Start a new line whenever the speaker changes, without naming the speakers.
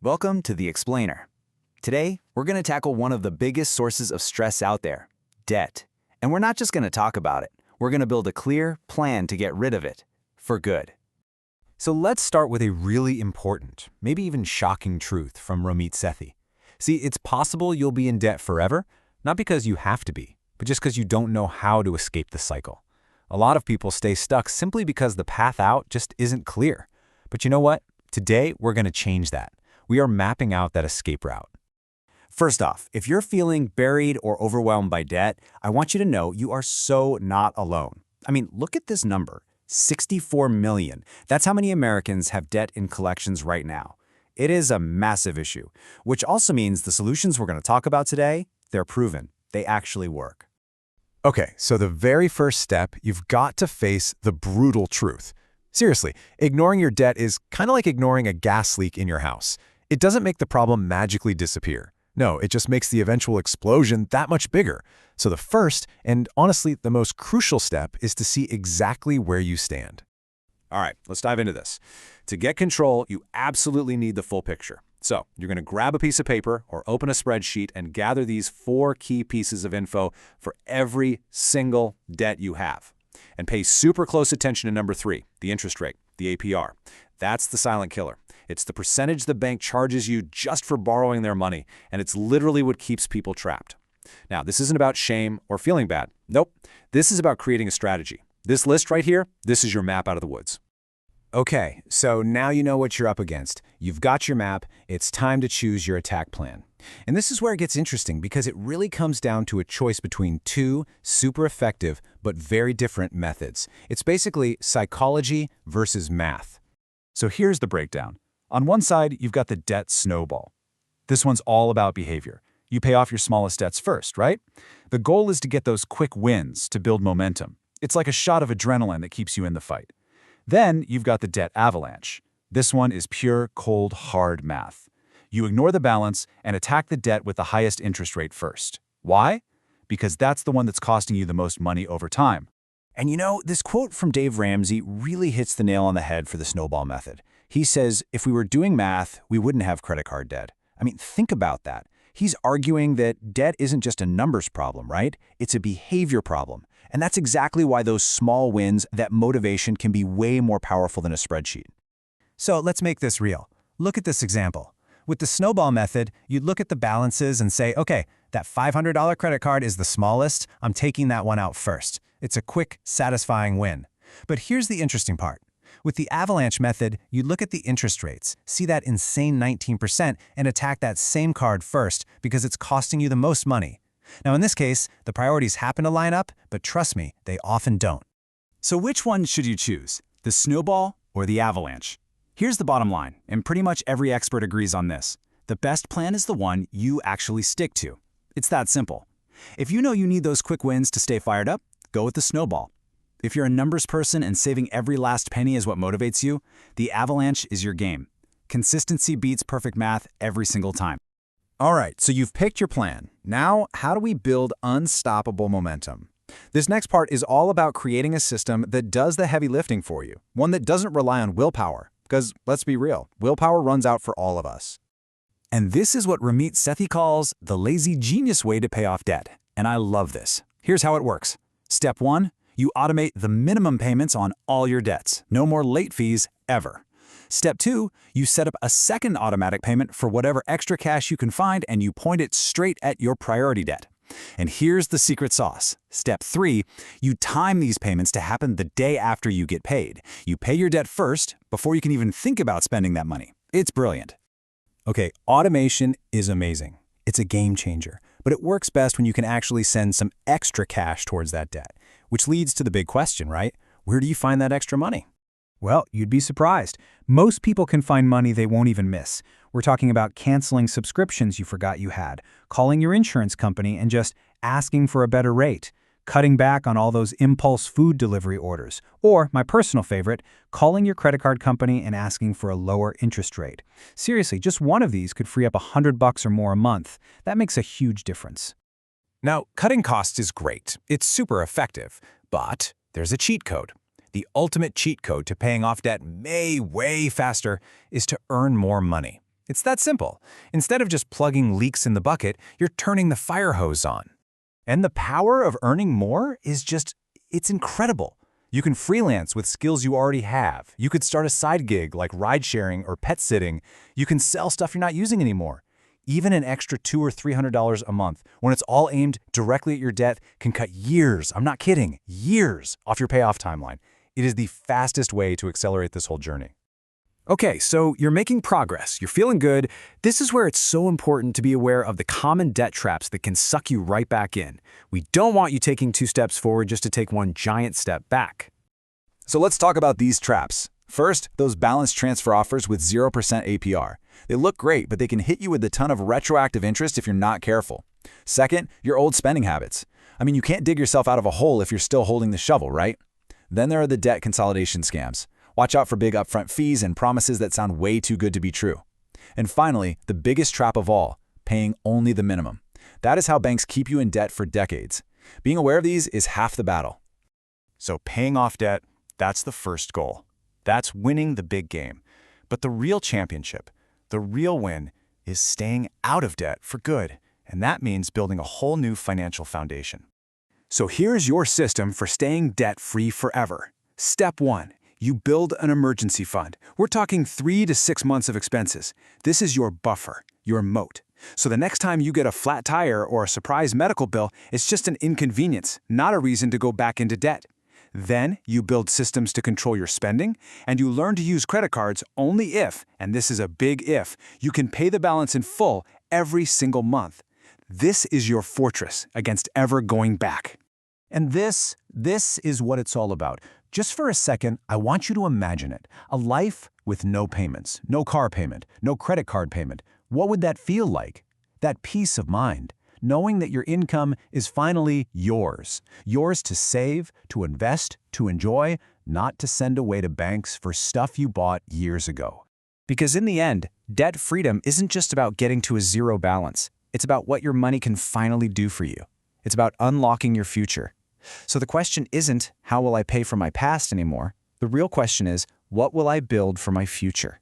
Welcome to The Explainer. Today, we're going to tackle one of the biggest sources of stress out there, debt. And we're not just going to talk about it. We're going to build a clear plan to get rid of it, for good.
So let's start with a really important, maybe even shocking truth from Ramit Sethi. See, it's possible you'll be in debt forever, not because you have to be, but just because you don't know how to escape the cycle. A lot of people stay stuck simply because the path out just isn't clear. But you know what? Today, we're going to change that. We are mapping out that escape route.
First off, if you're feeling buried or overwhelmed by debt, I want you to know you are so not alone. I mean, look at this number, 64 million. That's how many Americans have debt in collections right now. It is a massive issue, which also means the solutions we're going to talk about today, they're proven. They actually work.
Okay, so the very first step, you've got to face the brutal truth. Seriously, ignoring your debt is kind of like ignoring a gas leak in your house. It doesn't make the problem magically disappear. No, it just makes the eventual explosion that much bigger. So the first, and honestly the most crucial step, is to see exactly where you stand.
All right, let's dive into this. To get control, you absolutely need the full picture. So you're going to grab a piece of paper or open a spreadsheet and gather these 4 key pieces of info for every single debt you have. And pay super close attention to number 3, the interest rate, the APR. That's the silent killer. It's the percentage the bank charges you just for borrowing their money, and it's literally what keeps people trapped. Now, this isn't about shame or feeling bad. Nope. This is about creating a strategy. This list right here, this is your map out of the woods.
Okay, so now you know what you're up against. You've got your map. It's time to choose your attack plan. And this is where it gets interesting because it really comes down to a choice between 2 super effective but very different methods. It's basically psychology versus math.
So here's the breakdown. On one side, you've got the debt snowball. This one's all about behavior. You pay off your smallest debts first, right? The goal is to get those quick wins to build momentum. It's like a shot of adrenaline that keeps you in the fight. Then you've got the debt avalanche. This one is pure, cold, hard math. You ignore the balance and attack the debt with the highest interest rate first. Why? Because that's the one that's costing you the most money over time.
And you know, this quote from Dave Ramsey really hits the nail on the head for the snowball method. He says, if we were doing math, we wouldn't have credit card debt. I mean, think about that. He's arguing that debt isn't just a numbers problem, right? It's a behavior problem. And that's exactly why those small wins, that motivation, can be way more powerful than a spreadsheet.
So let's make this real. Look at this example. With the snowball method, you'd look at the balances and say, okay, that $500 credit card is the smallest. I'm taking that one out first. It's a quick, satisfying win. But here's the interesting part. With the avalanche method, you look at the interest rates, see that insane 19%, and attack that same card first because it's costing you the most money. Now in this case, the priorities happen to line up, but trust me, they often don't.
So which one should you choose? The snowball or the avalanche? Here's the bottom line, and pretty much every expert agrees on this. The best plan is the one you actually stick to. It's that simple. If you know you need those quick wins to stay fired up, go with the snowball. If you're a numbers person and saving every last penny is what motivates you, the avalanche is your game. Consistency beats perfect math every single time.
All right, so you've picked your plan. Now, how do we build unstoppable momentum? This next part is all about creating a system that does the heavy lifting for you, one that doesn't rely on willpower. Because, let's be real, willpower runs out for all of us.
And this is what Ramit Sethi calls the lazy genius way to pay off debt. And I love this. Here's how it works. Step 1, you automate the minimum payments on all your debts. No more late fees ever. Step 2, you set up a second automatic payment for whatever extra cash you can find and you point it straight at your priority debt. And here's the secret sauce. Step 3, you time these payments to happen the day after you get paid. You pay your debt first before you can even think about spending that money. It's brilliant.
Okay, automation is amazing. It's a game changer, but it works best when you can actually send some extra cash towards that debt, which leads to the big question, right? Where do you find that extra money? Well, you'd be surprised. Most people can find money they won't even miss. We're talking about canceling subscriptions you forgot you had, calling your insurance company and just asking for a better rate, cutting back on all those impulse food delivery orders, or, my personal favorite, calling your credit card company and asking for a lower interest rate. Seriously, just one of these could free up $100 or more a month. That makes a huge difference.
Now, cutting costs is great. It's super effective. But there's a cheat code. The ultimate cheat code to paying off debt way faster is to earn more money.
It's that simple. Instead of just plugging leaks in the bucket, you're turning the fire hose on.
And the power of earning more is it's incredible. You can freelance with skills you already have. You could start a side gig like ride-sharing or pet sitting. You can sell stuff you're not using anymore. Even an extra $200 or $300 a month, when it's all aimed directly at your debt, can cut years, I'm not kidding, years off your payoff timeline. It is the fastest way to accelerate this whole journey.
Okay, so you're making progress, you're feeling good. This is where it's so important to be aware of the common debt traps that can suck you right back in. We don't want you taking 2 steps forward just to take 1 giant step back.
So let's talk about these traps. First, those balance transfer offers with 0% APR. They look great, but they can hit you with a ton of retroactive interest if you're not careful. Second, your old spending habits. I mean, you can't dig yourself out of a hole if you're still holding the shovel, right? Then there are the debt consolidation scams. Watch out for big upfront fees and promises that sound way too good to be true. And finally, the biggest trap of all, paying only the minimum. That is how banks keep you in debt for decades. Being aware of these is half the battle.
So paying off debt, that's the first goal. That's winning the big game. But the real championship, the real win, is staying out of debt for good. And that means building a whole new financial foundation.
So here's your system for staying debt-free forever. Step 1. You build an emergency fund. We're talking 3 to 6 months of expenses. This is your buffer, your moat. So the next time you get a flat tire or a surprise medical bill, it's just an inconvenience, not a reason to go back into debt. Then you build systems to control your spending, and you learn to use credit cards only if, and this is a big if, you can pay the balance in full every single month. This is your fortress against ever going back.
And this is what it's all about. Just for a second, I want you to imagine it. A life with no payments, no car payment, no credit card payment. What would that feel like? That peace of mind, knowing that your income is finally yours. Yours to save, to invest, to enjoy, not to send away to banks for stuff you bought years ago.
Because in the end, debt freedom isn't just about getting to a zero balance. It's about what your money can finally do for you. It's about unlocking your future. So the question isn't, how will I pay for my past anymore? The real question is, what will I build for my future?